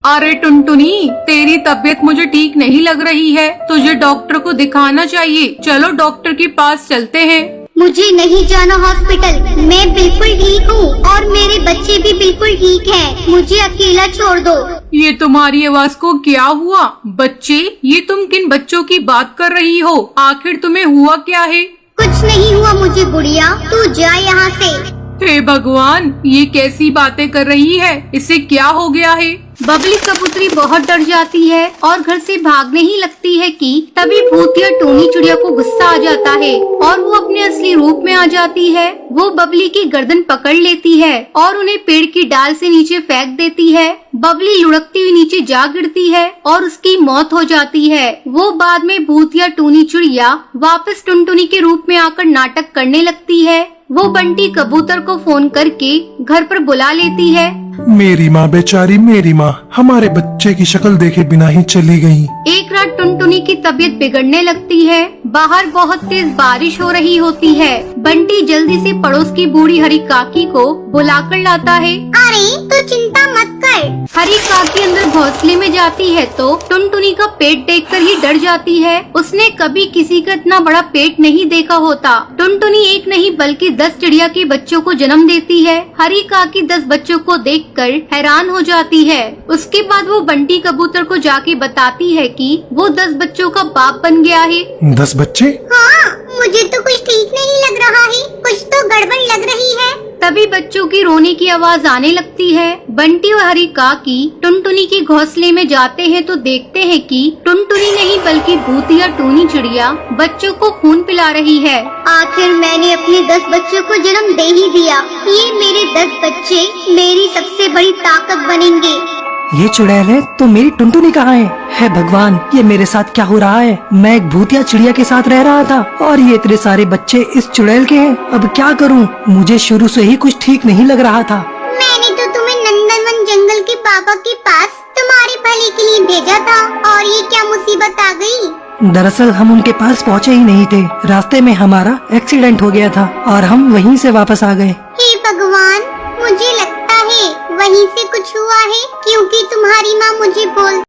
अरे टुनटुनी, तेरी तबीयत मुझे ठीक नहीं लग रही है, तुझे डॉक्टर को दिखाना चाहिए। चलो डॉक्टर के पास चलते हैं। मुझे नहीं जाना हॉस्पिटल, मैं बिल्कुल ठीक हूँ और मेरे बच्चे भी बिल्कुल ठीक हैं। मुझे अकेला छोड़ दो। ये तुम्हारी आवाज को क्या हुआ? बच्चे, ये तुम किन बच्चों की बात कर रही हो? आखिर तुम्हें हुआ क्या है? कुछ नहीं हुआ मुझे गुड़िया, तू जा यहाँ से। हे भगवान, ये कैसी बातें कर रही है? इसे क्या हो गया है? बबली कबूतरी बहुत डर जाती है और घर से भागने ही लगती है कि तभी भूतिया टोनी चिड़िया को गुस्सा आ जाता है और वो अपने असली रूप में आ जाती है। वो बबली की गर्दन पकड़ लेती है और उन्हें पेड़ की डाल से नीचे फेंक देती है। बबली लुढ़कती हुई नीचे जा गिरती है और उसकी मौत हो जाती है। वो बाद में भूतिया टोनी चिड़िया वापस टुनटुनी के रूप में आकर नाटक करने लगती है। वो बंटी कबूतर को फोन करके घर पर बुला लेती है। मेरी माँ बेचारी, मेरी माँ हमारे बच्चे की शक्ल देखे बिना ही चली गई। एक रात टुनटुनी की तबीयत बिगड़ने लगती है। बाहर बहुत तेज बारिश हो रही होती है। बंटी जल्दी से पड़ोस की बूढ़ी हरी काकी को बुलाकर लाता है। अरे तू चिंता मत कर। हरी काकी अंदर घोंसले में जाती है तो टुनटुनी का पेट देखकर ही डर जाती है। उसने कभी किसी का इतना बड़ा पेट नहीं देखा होता। टुनटुनी एक नहीं बल्कि 10 चिड़िया के बच्चों को जन्म देती है। हरी काकी 10 बच्चों को देखकर हैरान हो जाती है। उसके बाद वो बंटी कबूतर को जाके बताती है कि वो 10 बच्चों का बाप बन गया है। 10 बच्चे? हाँ, मुझे तो कुछ ठीक नहीं लग रहा है, कुछ तो गड़बड़ लग रही है। तभी बच्चों की रोने की आवाज आने लगती है। बंटी और हरी काकी टुनटुनी के घोंसले में जाते हैं तो देखते हैं कि टुनटुनी नहीं बल्कि भूतिया टोनी चिड़िया बच्चों को खून पिला रही है। आखिर मैंने अपने 10 बच्चों को जन्म दे ही दिया। ये मेरे 10 बच्चे मेरी सबसे बड़ी ताकत बनेंगे। ये चुड़ैल है तो मेरी टुनटुनी कहाँ है भगवान, ये मेरे साथ क्या हो रहा है? मैं एक भूतिया चिड़िया के साथ रह रहा था और ये इतने सारे बच्चे इस चुड़ैल के हैं। अब क्या करूं? मुझे शुरू से ही कुछ ठीक नहीं लग रहा था। मैंने तो तुम्हें नंदनवन जंगल के बाबा के पास तुम्हारे भले के लिए भेजा था और ये क्या मुसीबत आ गई? दरअसल हम उनके पास पहुँचे ही नहीं थे। रास्ते में हमारा एक्सीडेंट हो गया था और हम वहीं से वापस आ गए। हे भगवान, मुझे लगता है वहीं से कुछ हुआ है, क्योंकि तुम्हारी माँ मुझे बोल